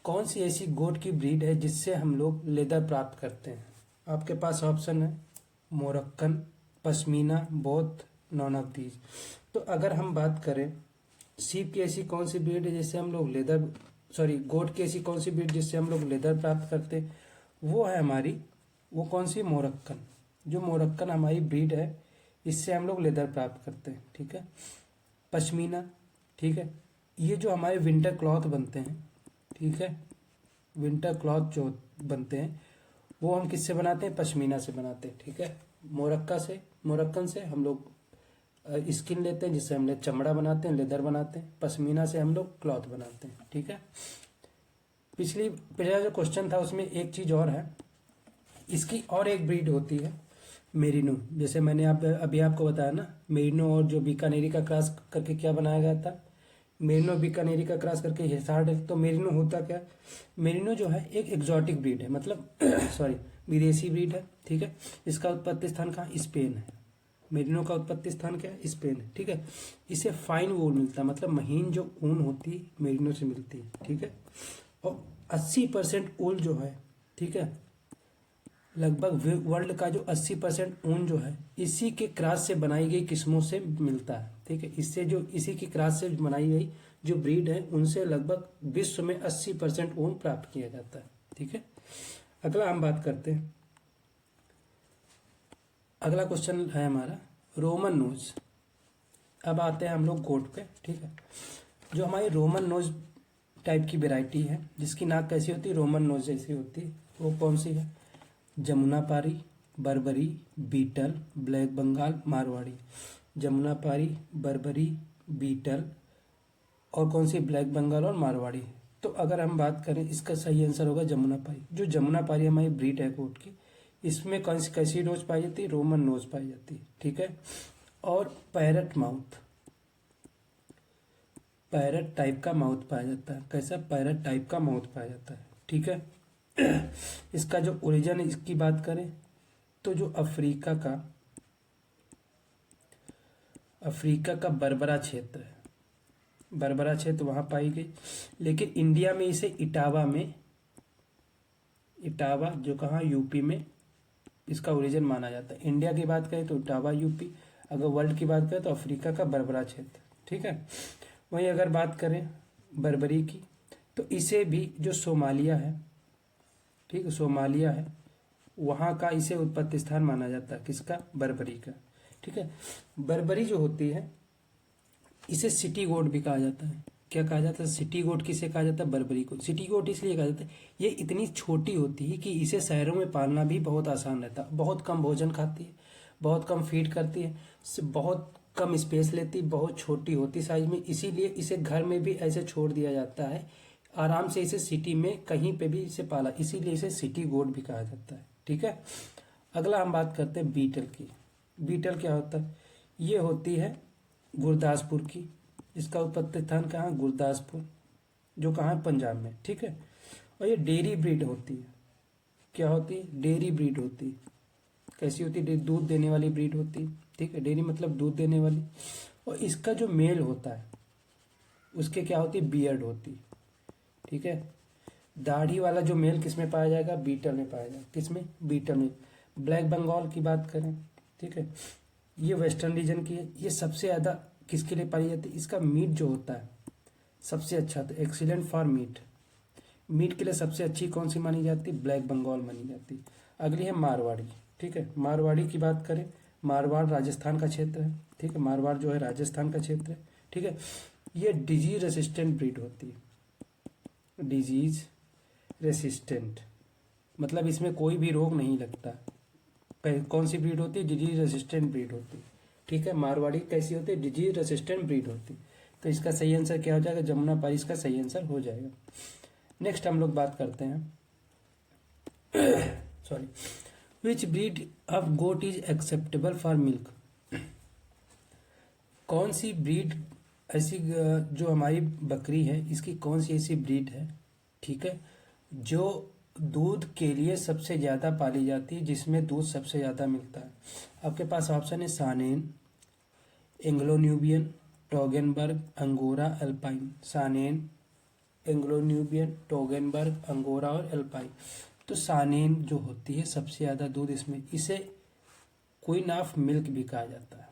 कौन सी ऐसी गोट की ब्रीड है जिससे हम लोग लेदर प्राप्त करते हैं? आपके पास ऑप्शन है Moroccan, pashmina, both, none of these. तो अगर हम बात करें सीप की ऐसी कौन सी ब्रीड है जिससे हम लोग गोट की ऐसी कौन सी ब्रीड जिससे हम लोग लेदर प्राप्त करते हैं, वो है हमारी, वो कौन सी? मोरक्कन। जो मोरक्कन हमारी ब्रीड है इससे हम लोग लेदर प्राप्त करते हैं। ठीक है, पश्मीना, ठीक है, ये जो हमारे विंटर क्लॉथ बनते हैं, ठीक है, विंटर क्लॉथ जो बनते हैं वो हम किससे बनाते हैं? पश्मीना से बनाते हैं। ठीक है, मोरक्कन से हम लोग स्किन लेते हैं जिससे हम लोग चमड़ा बनाते हैं, लेदर बनाते हैं। पश्मीना से हम लोग क्लॉथ बनाते हैं। ठीक है, पिछला जो क्वेश्चन था उसमें एक चीज और है, इसकी और एक ब्रीड होती है मेरिनो। जैसे मैंने अभी आपको बताया ना, मेरिनो और जो बीकानेरी का क्रॉस करके क्या बनाया गया था? मेरिनो बीकानेरी का क्रॉस करके हिसार। तो मेरिनो होता क्या? मेरिनो जो है एक एग्जॉटिक ब्रीड है, मतलब सॉरी, विदेशी ब्रीड है। ठीक है, इसका उत्पत्ति स्थान कहाँ? स्पेन है। मेरिनो का उत्पत्ति स्थान क्या है? स्पेन है। ठीक है, इसे फाइन वूल मिलता है, मतलब महीन जो ऊन होती है मेरिनो से मिलती है। ठीक है, और 80% ऊल जो है, ठीक है, लगभग वर्ल्ड का जो 80% ऊन जो है इसी के क्रॉस से बनाई गई किस्मों से मिलता है। ठीक है, इसी की क्रॉस से बनाई गई जो ब्रीड है उनसे लगभग विश्व में 80% ऊन प्राप्त किया जाता है। ठीक है, अगला हम बात करते हैं, अगला क्वेश्चन है हमारा रोमन नोज। अब आते हैं हम लोग गोट पे। ठीक है, जो हमारी रोमन नोज टाइप की वेराइटी है जिसकी नाक कैसी होती है? रोमन नोज जैसी होती है, वो कौन सी है? Jamunapari, Barbari, beetle, black Bengal, Marwari. Jamunapari, Barbari, beetle और कौन सी? ब्लैक बंगाल और मारवाड़ी। तो अगर हम बात करें इसका सही आंसर होगा जमुनापारी। जो जमुनापारी हमारी ब्रीड है गोट की, इसमें कौन सी कैसी नोज पाई जाती है? रोमन नोज पाई जाती है। ठीक है, और पैरट टाइप का माउथ पाया जाता है। कैसा? पैरट टाइप का माउथ पाया जाता है। ठीक है, इसका जो ओरिजिन इसकी बात करें तो जो अफ्रीका का बर्बरा क्षेत्र है, बर्बरा क्षेत्र वहां पाई गई। लेकिन इंडिया में इसे इटावा जो कहाँ? यूपी में इसका ओरिजिन माना जाता है। इंडिया की बात करें तो इटावा यूपी, अगर वर्ल्ड की बात करें तो अफ्रीका का बर्बरा क्षेत्र। ठीक है, वहीं अगर बात करें बर्बरी की तो इसे भी जो सोमालिया है, ठीक है, सोमालिया है, वहाँ का इसे उत्पत्ति स्थान माना जाता है। किसका? बर्बरी का। ठीक है, बर्बरी जो होती है इसे सिटी गोट भी कहा जाता है। क्या कहा जाता है? सिटी गोट किसे कहा जाता है? बर्बरी को। सिटी गोट इसलिए कहा जाता है ये इतनी छोटी होती है कि इसे शहरों में पालना भी बहुत आसान रहता है। बहुत कम भोजन खाती है, बहुत कम फीड करती है, बहुत कम स्पेस लेती, बहुत छोटी होती साइज में, इसीलिए इसे घर में भी ऐसे छोड़ दिया जाता है। आराम से इसे सिटी में कहीं पे भी इसे पाला, इसीलिए इसे सिटी गोट भी कहा जाता है। ठीक है। अगला हम बात करते हैं बीटल की। बीटल क्या होता है? ये होती है गुरदासपुर की। इसका उत्पत्ति स्थान कहाँ? गुरदासपुर, जो कहाँ है? पंजाब में, ठीक है। और ये डेयरी ब्रीड होती है। क्या होती है? डेयरी ब्रीड होती है। कैसी होती है? दूध देने वाली ब्रीड होती है, ठीक है। डेयरी मतलब दूध देने वाली। और इसका जो मेल होता है उसके क्या होती है? बियर्ड होती है, ठीक है। दाढ़ी वाला जो मेल किस में पाया जाएगा? बीटल में पाया जाएगा। किस में? बीटल में। ब्लैक बंगाल की बात करें, ठीक है, ये वेस्टर्न रीजन की है। ये सबसे ज़्यादा किसके लिए पाई जाती है? इसका मीट जो होता है सबसे अच्छा, तो एक्सीलेंट फॉर मीट। मीट के लिए सबसे अच्छी कौन सी मानी जाती है? ब्लैक बंगाल मानी जाती है। अगली है मारवाड़ी, ठीक है। मारवाड़ी की बात करें, मारवाड़ राजस्थान का क्षेत्र है, ठीक है। मारवाड़ जो है राजस्थान का क्षेत्र है, ठीक है। ये डिजीज रेसिस्टेंट ब्रीड होती है। डिजीज रेसिस्टेंट मतलब इसमें कोई भी रोग नहीं लगता। कौन सी ब्रीड होती है? डिजीज रेसिस्टेंट ब्रीड होती है, ठीक है। मारवाड़ी कैसी होती है? डिजीज रेसिस्टेंट ब्रीड होती है। तो इसका सही आंसर क्या हो जाएगा? जमुना पारी इसका सही आंसर हो जाएगा। नेक्स्ट हम लोग बात करते हैं sorry, which breed of goat is acceptable for milk. कौन सी ब्रीड ऐसी जो हमारी बकरी है इसकी कौन सी ऐसी ब्रीड है, ठीक है, जो दूध के लिए सबसे ज़्यादा पाली जाती है, जिसमें दूध सबसे ज़्यादा मिलता है। आपके पास ऑप्शन है सानेन, एंग्लो न्यूबियन, टोगेनबर्ग, अंगोरा, अल्पाइन। सानेन, एंग्लो न्यूबियन, टोगेनबर्ग, अंगोरा और अल्पाइन। तो सानेन जो होती है सबसे ज़्यादा दूध इसमें, इसे क्वीन ऑफ मिल्क भी कहा जाता है।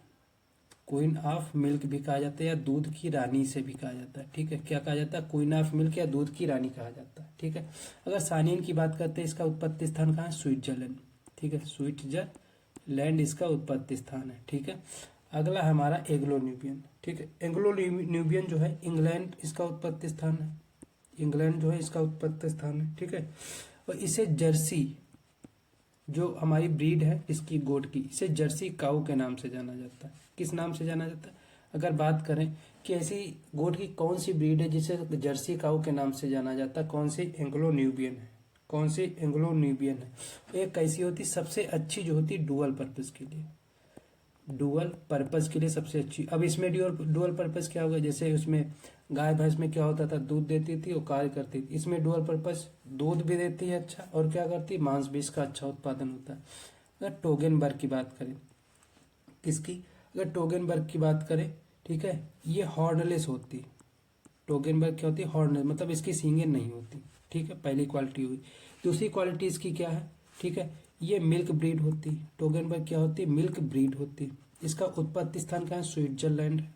क्वीन ऑफ मिल्क भी कहा जाता है या दूध की रानी से भी कहा जाता है, ठीक है। क्या कहा जाता है? क्वीन ऑफ मिल्क या दूध की रानी कहा जाता है, ठीक है। अगर सानेन की बात करते हैं, इसका उत्पत्ति स्थान कहाँ है? स्विट्जरलैंड, ठीक है। स्विट्जरलैंड इसका उत्पत्ति स्थान है, ठीक है। अगला हमारा एंग्लो न्यूबियन, ठीक है। एंग्लो न्यूबियन जो है इंग्लैंड इसका उत्पत्ति स्थान है। इंग्लैंड जो है इसका उत्पत्ति स्थान है, ठीक है। और इसे जर्सी, जो हमारी ब्रीड है इसकी गोट की, इसे जर्सी काऊ के नाम से जाना जाता है। किस नाम से जाना जाता है? अगर बात करें कि ऐसी गोट की कौन सी ब्रीड है जिसे जर्सी काऊ के नाम से जाना जाता है, कौन सी? एंग्लो न्यूबियन है। कौन सी? एंग्लो न्यूबियन है। एक कैसी होती? सबसे अच्छी जो होती डुअल पर्पज के लिए, डुअल पर्पज के लिए सबसे अच्छी। अब इसमें डुअल पर्पज क्या होगा? जैसे उसमें गाय भैंस में क्या होता था? दूध देती थी और कार्य करती थी। इसमें डुअल पर्पज, दूध भी देती है अच्छा, और क्या करती है? मांस भी इसका अच्छा उत्पादन होता है। अगर टोगेनबर्ग की बात करें, किसकी? अगर टोगेनबर्ग की बात करें, ठीक है, ये हॉर्नलेस होती है। टोगेनबर्ग क्या होती है? हॉर्नलेस, मतलब इसकी सींगें नहीं होती, ठीक है। पहली क्वालिटी हुई। दूसरी क्वालिटी इसकी क्या है, ठीक है, ये मिल्क ब्रीड होती है। टोगेनबर्ग क्या होती है? मिल्क ब्रीड होती है। इसका उत्पत्ति स्थान कहाँ है? स्विट्जरलैंड है।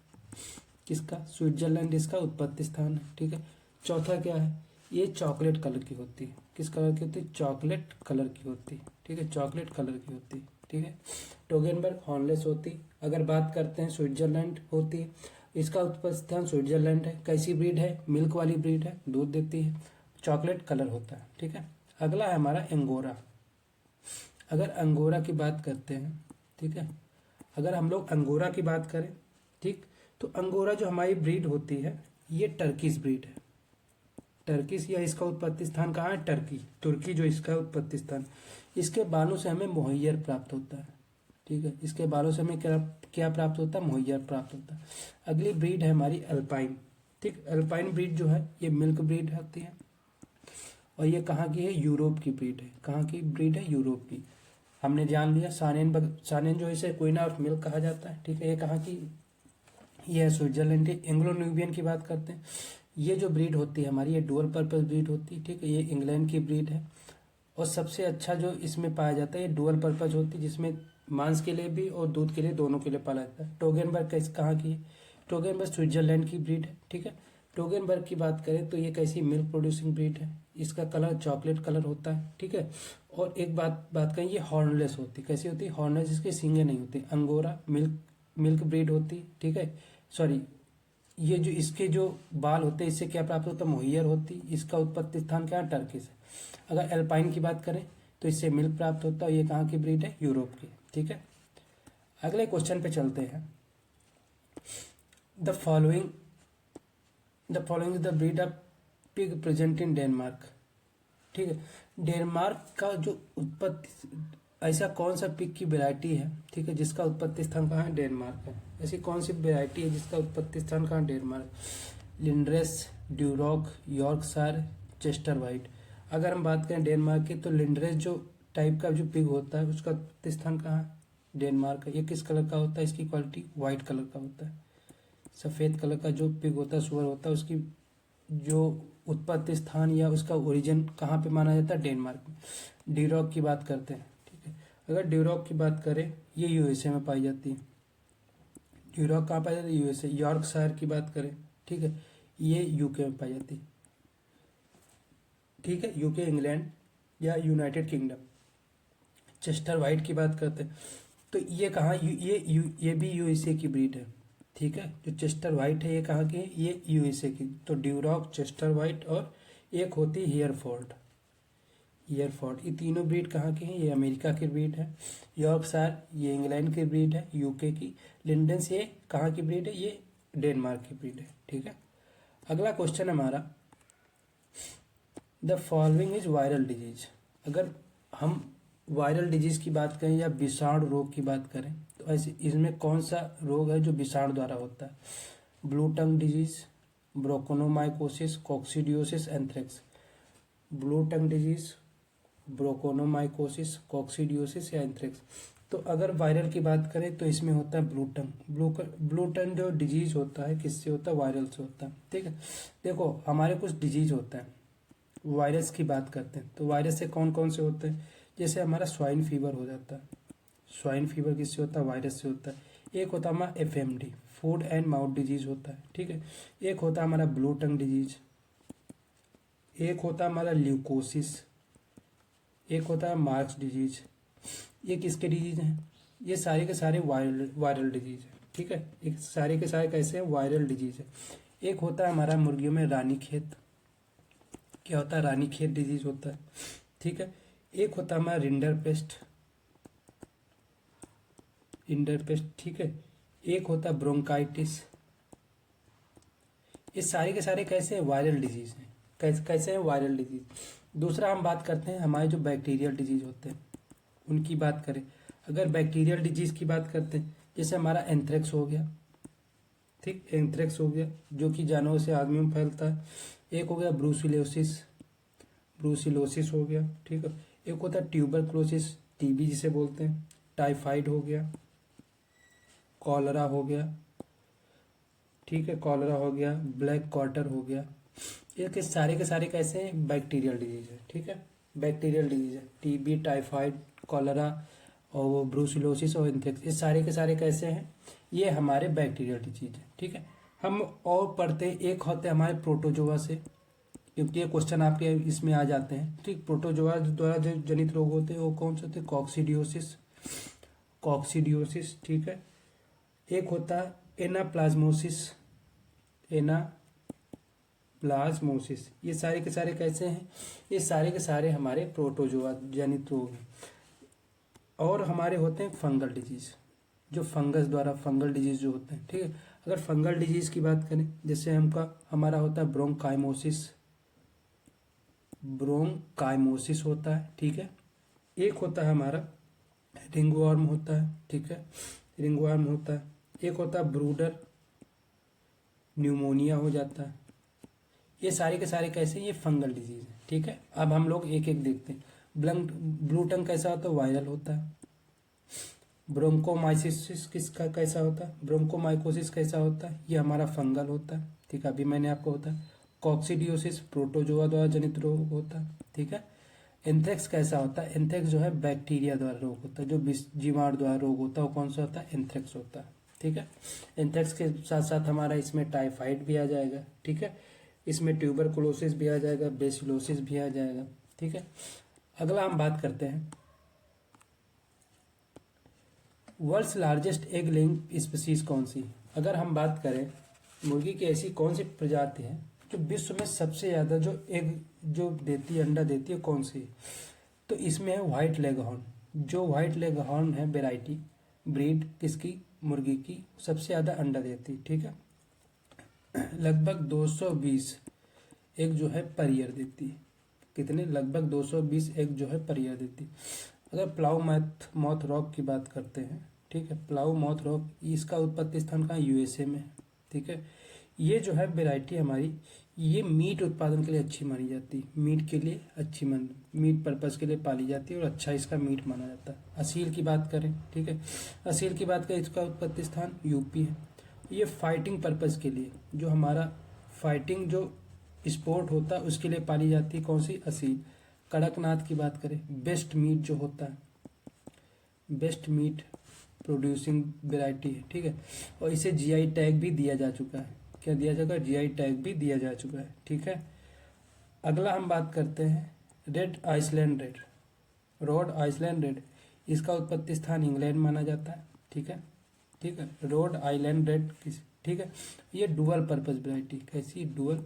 किसका? स्विट्जरलैंड इसका उत्पत्ति स्थान है, ठीक है। चौथा क्या है? ये चॉकलेट कलर की होती है। किस कलर की होती है? चॉकलेट कलर की होती है, ठीक है। चॉकलेट कलर की होती है, ठीक है। टोगेनबर्ग हॉर्नलेस होती। अगर बात करते हैं स्विट्जरलैंड होती है, इसका उत्पत्ति स्थान स्विट्जरलैंड है। कैसी ब्रीड है? मिल्क वाली ब्रीड है, दूध देती है, चॉकलेट कलर होता है, ठीक है। अगला है हमारा अंगोरा। अगर अंगोरा की बात करते हैं, ठीक है, अगर हम लोग अंगोरा की बात करें, ठीक, तो अंगोरा जो हमारी ब्रीड होती है ये टर्किश ब्रीड है। टर्किश, या इसका उत्पत्ति स्थान कहाँ है? टर्की, तुर्की जो इसका उत्पत्ति स्थान। इसके बालों से हमें मोहैयर प्राप्त होता है, ठीक है। इसके बालों से हमें क्या क्या प्राप्त होता है? मोहैयर प्राप्त होता है। अगली ब्रीड है हमारी अल्पाइन, ठीक। अल्पाइन ब्रीड जो है ये मिल्क ब्रीड होती है, और ये कहाँ की है? यूरोप की ब्रीड है। कहाँ की ब्रीड है? यूरोप की। हमने जान लिया सानेन सानेन जो है इसे क्वीन ऑफ मिल्क कहा जाता है, ठीक है। ये कहाँ की? ये है स्विट्जरलैंड की। एंग्लो न्यूबियन की बात करते हैं, ये जो ब्रीड होती है हमारी, ये डुअल पर्पज ब्रीड होती है, ठीक है। ये इंग्लैंड की ब्रीड है, और सबसे अच्छा जो इसमें पाया जाता है ये डुअल पर्पज होती है, जिसमें मांस के लिए भी और दूध के लिए, दोनों के लिए पाला जाता है। टोगेनबर्ग कैसे कहाँ की है? टोगेनबर्ग स्विट्जरलैंड की ब्रीड है, ठीक है। टोगेनबर्ग की बात करें तो ये कैसी मिल्क प्रोड्यूसिंग ब्रीड है। इसका कलर चॉकलेट कलर होता है, ठीक है। और एक बात करें, ये हॉर्नलेस होती है। कैसी होती है? हॉर्नलेस, इसके सींगे नहीं होती। अंगोरा मिल्क ब्रीड होती है, ठीक है। सॉरी, ये जो इसके जो बाल होते हैं इससे क्या प्राप्त होता है? मोहैयर होती। इसका उत्पत्ति स्थान क्या है? टर्की से। अगर एल्पाइन की बात करें तो इससे मिल्क प्राप्त होता है। ये कहाँ की ब्रीड है? यूरोप की, ठीक है। अगले क्वेश्चन पे चलते हैं। The following is the breed of pig present in Denmark, ठीक है। डेनमार्क का जो उत्पत्ति, ऐसा कौन सा पिग की वैरायटी है, ठीक है, जिसका उत्पत्ति स्थान कहाँ है, डेनमार्क है। ऐसी कौन सी वैरायटी है जिसका उत्पत्ति स्थान कहाँ, Denmark. Landrace, Duroc, Yorkshire, Chester White. अगर हम बात करें डेनमार्क की, तो लिंड्रेस जो टाइप का जो पिग होता है उसका उत्पत्ति स्थान कहाँ है, डेनमार्क है। ये किस कलर का होता है, इसकी क्वालिटी वाइट कलर का होता है। सफ़ेद कलर का जो पिग होता है, सुअर होता है, उसकी जो उत्पत्ति स्थान या उसका ओरिजिन कहाँ पे माना जाता है, डेनमार्क में। ड्यूरॉक की बात करते हैं, ठीक है। अगर ड्यूरॉक की बात करें, ये यूएसए में पाई जाती है। ड्यूरॉक कहाँ पाई जाती है, यूएसए। यॉर्कशायर की बात करें, ठीक है, ये यूके में पाई जाती है, ठीक है, यूके, इंग्लैंड या यूनाइटेड किंगडम। चेस्टर वाइट की बात करते हैं, तो ये कहाँ, ये भी यूएसए की ब्रीड है, ठीक है। जो चेस्टर वाइट है ये कहाँ की है, ये यूएसए की। तो ड्यूरॉक, चेस्टर वाइट और एक होती है हेयरफोर्ड। हेयरफोर्ड, ये तीनों ब्रीड कहाँ की हैं, ये अमेरिका की ब्रीड है। यॉर्कशायर ये इंग्लैंड की ब्रीड है, यूके की। लिंडेंस ये कहाँ की ब्रीड है, ये डेनमार्क की ब्रीड है, ठीक है। अगला क्वेश्चन हमारा, the following is viral disease. अगर हम वायरल डिजीज की बात करें या विषाणु रोग की बात करें, तो ऐसे इसमें कौन सा रोग है जो विषाणु द्वारा होता है। ब्लू टंग डिजीज, ब्रोकोनोमाइकोसिस, coccidiosis, anthrax. Blue tongue disease, ब्रोकोनोमाइकोसिस, कॉक्सीडियोसिस या एंथ्रेक्स। तो अगर वायरल की बात करें तो इसमें होता है ब्लू टंग। ब्लू टंग जो डिजीज होता है किससे होता है, वायरल से होता है, ठीक है। देखो हमारे कुछ डिजीज होता है, वायरस की बात करते हैं तो वायरस से कौन कौन से होते हैं, जैसे हमारा स्वाइन फीवर हो जाता है। स्वाइन फीवर किससे होता है, वायरस से होता है। एक होता है हमारा FMD, food and mouth disease होता है, ठीक है। एक होता है हमारा ब्लू टंग डिजीज। एक होता है हमारा ल्यूकोसिस। एक होता है मार्क्स डिजीज। ये किसके डिजीज हैं, ये सारे के सारे वायरल डिजीज है, ठीक है। एक सारे के सारे कैसे हैं, वायरल डिजीज है। एक होता है हमारा मुर्गियों में रानीखेत, क्या होता है, रानीखेत डिजीज होता है, ठीक है। एक होता है हमारा रिंडरपेस्ट, ठीक है। एक होता है ब्रोंकाइटिस। ये सारे के सारे कैसे हैं, वायरल डिजीज हैं। कैसे हैं, वायरल डिजीज। दूसरा हम बात करते हैं हमारे जो बैक्टीरियल डिजीज होते हैं उनकी बात करें। अगर बैक्टीरियल डिजीज की बात करते हैं, जैसे हमारा एंथ्रेक्स हो गया, ठीक, एंथ्रेक्स हो गया जो कि जानवरों से आदमी में फैलता है। एक हो गया ब्रूसिलोसिस हो गया, ठीक है। एक होता है ट्यूबरक्लोसिस, टीबी जिसे बोलते हैं। टाइफाइड हो गया, कॉलरा हो गया, ठीक है, कॉलरा हो गया, ब्लैक क्वार्टर हो गया। ये सारे के सारे कैसे हैं, बैक्टीरियल डिजीज है, ठीक है, बैक्टीरियल डिजीज है। टीबी, टाइफाइड, कॉलरा और वो ब्रूसिलोसिस और एंथ्रेक्स, ये सारे के सारे कैसे हैं, ये हमारे बैक्टीरियल डिजीज है, ठीक है। हम और पढ़ते हैं, एक होते हैं हमारे प्रोटोजोआ से, क्योंकि ये क्वेश्चन आपके इसमें आ जाते हैं, ठीक। प्रोटोजोआ द्वारा जो जनित रोग होते हैं वो कौन से होते हैं, कॉक्सीडियोसिस, ठीक है। एक होता है एनाप्लाज्मोसिस। ये सारे के सारे कैसे हैं, ये सारे के सारे हमारे प्रोटोजोआ जनित रोग हैं। और हमारे होते हैं फंगल डिजीज, जो फंगस द्वारा फंगल डिजीज जो होते हैं, ठीक है। अगर फंगल डिजीज की बात करें, जैसे हमारा होता है ब्रोंकाइमोसिस होता है, ठीक है। एक होता है हमारा रिंगवर्म होता है, ठीक है, रिंगवर्म होता है। एक होता है ब्रूडर न्यूमोनिया हो जाता है। ये सारे के सारे कैसे, ये फंगल डिजीज है, ठीक है। अब हम लोग एक एक देखते हैं। ब्लू टंग कैसा होता है, वायरल होता है। ब्रोंकोमाइसिस किसका कैसा होता है, ब्रोंकोमाइकोसिस कैसा होता है, ये हमारा फंगल होता है, ठीक है, अभी मैंने आपको होता है। कॉक्सीडियोसिस प्रोटोजोआ द्वारा जनित रोग होता है, ठीक है। एंथ्रेक्स कैसा होता है, एंथ्रेक्स जो है बैक्टीरिया द्वारा रोग होता है, जो जीवाणु द्वारा रोग होता है वो कौन सा होता है, एंथ्रेक्स होता है, ठीक है। एंथ्रेक्स के साथ साथ हमारा इसमें टाइफाइड भी आ जाएगा, ठीक है। इसमें ट्यूबरकुलोसिस भी आ जाएगा, बेसिलोसिस भी आ जाएगा, ठीक है। अगला हम बात करते हैं, world's largest egg laying species कौन सी। अगर हम बात करें मुर्गी की ऐसी कौन सी प्रजाति है जो विश्व में सबसे ज़्यादा जो एग जो देती है, अंडा देती है, कौन सी, तो इसमें है व्हाइट लेगहॉर्न। जो व्हाइट लेगहॉर्न है वेराइटी, ब्रीड किसकी, मुर्गी की, सबसे ज़्यादा अंडा देती है, ठीक है। लगभग 220 एग जो है पर ईयर देती है, कितने, लगभग 220 एग जो है पर ईयर देती है। अगर प्लाउ माउथ रॉक की बात करते हैं, ठीक है, प्लाउ माउथ रॉक इसका उत्पत्ति स्थान कहाँ, यूएसए में, ठीक है। ये जो है वेराइटी हमारी, ये मीट उत्पादन के लिए अच्छी मानी जाती है, मीट के लिए अच्छी मीट पर्पस के लिए पाली जाती है और अच्छा इसका मीट माना जाता है। असील की बात करें, ठीक है, असील की बात करें, इसका उत्पत्ति स्थान यूपी है। ये फाइटिंग पर्पस के लिए, जो हमारा फाइटिंग जो स्पोर्ट होता है उसके लिए पाली जाती है, कौन सी, असील। कड़कनाथ की बात करें, बेस्ट मीट जो होता है, बेस्ट मीट प्रोड्यूसिंग वेराइटी है, ठीक है, और इसे जीआई टैग भी दिया जा चुका है। क्या दिया जाएगा, जीआई टैग भी दिया जा चुका है, ठीक है। अगला हम बात करते हैं Rhode Island Red, Rhode Island Red, इसका उत्पत्ति स्थान इंग्लैंड माना जाता है, ठीक है, ठीक है, रोड आइलैंड रेड, ठीक है। ये डुअल पर्पस वेराइटी, कैसी, डुअल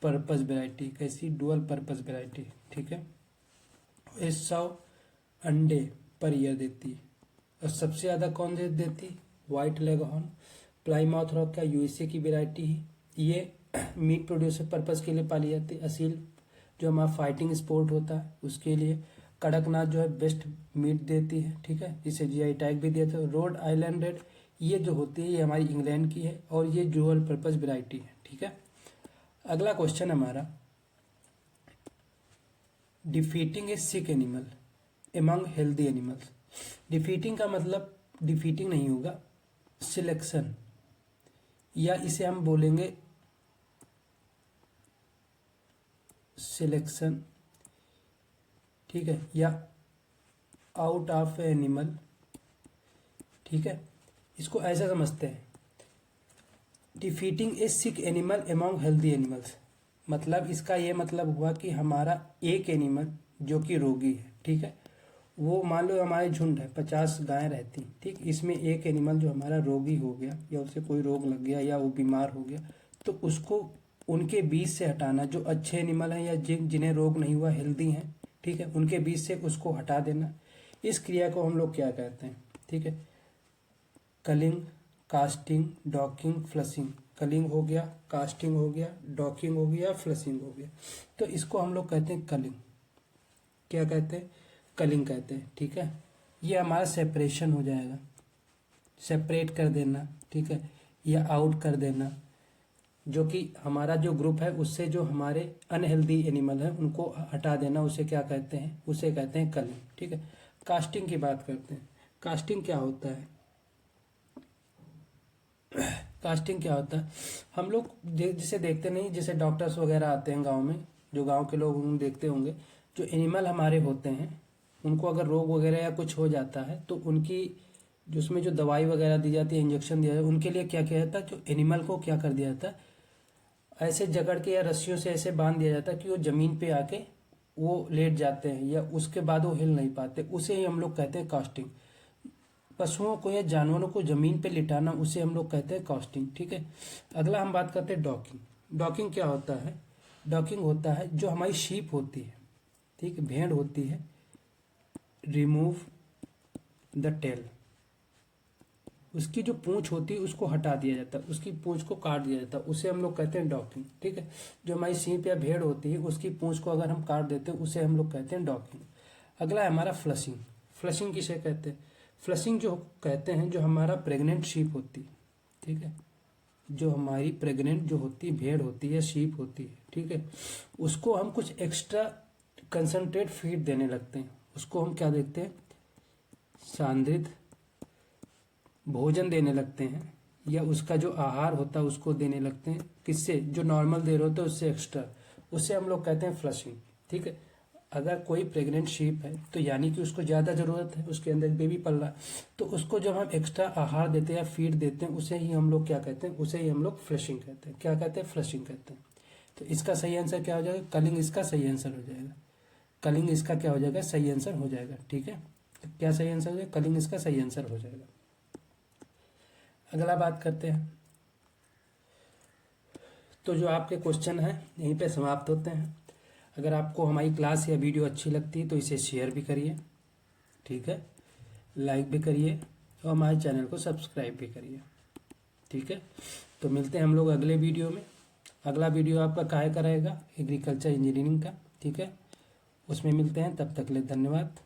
पर्पस वेराइटी, कैसी, डुअल पर्पस वेराइटी, ठीक है। 100 अंडे पर ईयर देती है। और सबसे ज़्यादा कौन देती, व्हाइट लेगहॉर्न। प्लाईमाउथ रॉक का यूएसए की वेराइटी है, ये मीट प्रोड्यूसर पर्पस के लिए पाली जाती है। असील जो हमारा फाइटिंग स्पोर्ट होता है उसके लिए। कड़कनाथ जो है बेस्ट मीट देती है, ठीक है, इसे जीआई टैग भी दिया था। रोड आइलैंड रेड ये जो होती है ये हमारी इंग्लैंड की है और ये डुअल पर्पस वेराइटी है, ठीक है। अगला क्वेश्चन हमारा, defeating a sick animal among healthy animals. Defeating का मतलब डिफीटिंग नहीं होगा, सिलेक्शन, या इसे हम बोलेंगे सिलेक्शन, ठीक है, या आउट ऑफ एनिमल, ठीक है। इसको ऐसा समझते हैं, defeating a sick animal among healthy animals, मतलब इसका ये मतलब हुआ कि हमारा एक एनिमल जो कि रोगी है, ठीक है, वो मान लो हमारे झुंड है, 50 गायें रहती, ठीक, इसमें एक एनिमल जो हमारा रोगी हो गया या उसे कोई रोग लग गया या वो बीमार हो गया, तो उसको उनके बीच से हटाना। जो अच्छे एनिमल हैं या जिन्हें रोग नहीं हुआ, हेल्दी हैं, ठीक है, उनके बीच से उसको हटा देना। इस क्रिया को हम लोग क्या कहते हैं, ठीक है, culling, casting, docking, flushing. Culling हो गया, कास्टिंग हो गया, डॉकिंग हो गया, फ्लशिंग हो गया, तो इसको हम लोग कहते हैं कलिंग। क्या कहते हैं, कलिंग कहते हैं, ठीक है। ये हमारा सेपरेशन हो जाएगा, सेपरेट कर देना, ठीक है, या आउट कर देना, जो कि हमारा जो ग्रुप है उससे जो हमारे अनहेल्दी एनिमल है उनको हटा देना, उसे क्या कहते हैं, उसे कहते हैं कलिंग, ठीक है। कास्टिंग की बात करते हैं, कास्टिंग क्या होता है, कास्टिंग क्या होता है, हम लोग जिसे देखते नहीं, जैसे डॉक्टर्स वगैरह आते हैं गांव में, जो गांव के लोग देखते होंगे, जो एनिमल हमारे होते हैं उनको अगर रोग वगैरह या कुछ हो जाता है तो उनकी जो उसमें जो दवाई वगैरह दी जाती है, इंजेक्शन दिया जाता है, उनके लिए क्या किया जाता है, जो एनिमल को क्या कर दिया जाता है, ऐसे जकड़ के या रस्सियों से ऐसे बांध दिया जाता है कि वो जमीन पे आके वो लेट जाते हैं या उसके बाद वो हिल नहीं पाते, उसे ही हम लोग कहते हैं कास्टिंग। पशुओं को या जानवरों को जमीन पे लिटाना, उसे हम लोग कहते हैं कास्टिंग, ठीक है। अगला हम बात करते हैं डॉकिंग। डॉकिंग क्या होता है, डॉकिंग होता है जो हमारी शीप होती है, ठीक है, भेड़ होती है, रिमूव द टेल, उसकी जो पूंछ होती है उसको हटा दिया जाता है, उसकी पूंछ को काट दिया जाता है, उसे हम लोग कहते हैं डॉकिंग, ठीक है। जो हमारी शीप या भेड़ होती है उसकी पूंछ को अगर हम काट देते हैं उसे हम लोग कहते हैं डॉकिंग। अगला है हमारा फ्लशिंग। फ्लशिंग किसे कहते हैं, फ्लशिंग जो कहते हैं जो हमारा प्रेग्नेंट शीप होती है, ठीक है, जो हमारी प्रेग्नेंट जो होती है भेड़ होती है, शीप होती है, ठीक है, उसको हम कुछ एक्स्ट्रा कंसनट्रेट फीड देने लगते हैं, उसको हम क्या देखते हैं, सांद्रित भोजन देने लगते हैं, या उसका जो आहार होता है उसको देने लगते हैं, किससे, जो नॉर्मल दे रहे होते हैं उससे एक्स्ट्रा, उससे हम लोग कहते हैं फ्लशिंग, ठीक है। अगर कोई प्रेग्नेंट शीप है तो यानी कि उसको ज़्यादा ज़रूरत है, उसके अंदर बेबी पल रहा है, तो उसको जब हम एक्स्ट्रा आहार देते हैं या फीड देते हैं उसे ही हम लोग क्या कहते हैं, उसे ही हम लोग फ्लशिंग कहते हैं। क्या कहते हैं, फ्लशिंग कहते हैं। तो इसका सही आंसर क्या हो जाएगा, कलिंग इसका सही आंसर हो जाएगा। कलिंग इसका क्या हो जाएगा, सही आंसर हो जाएगा, ठीक है। तो क्या सही आंसर हो जाएगा, कलिंग इसका सही आंसर हो जाएगा। अगला बात करते हैं, तो जो आपके क्वेश्चन हैं यहीं पे समाप्त होते हैं। अगर आपको हमारी क्लास या वीडियो अच्छी लगती है तो इसे शेयर भी करिए, ठीक है, लाइक भी करिए और हमारे चैनल को सब्सक्राइब भी करिए, ठीक है। तो मिलते हैं हम लोग अगले वीडियो में। अगला वीडियो आपका काहे का रहेगा, एग्रीकल्चर इंजीनियरिंग का, ठीक है। उसमें मिलते हैं, तब तक के लिए धन्यवाद।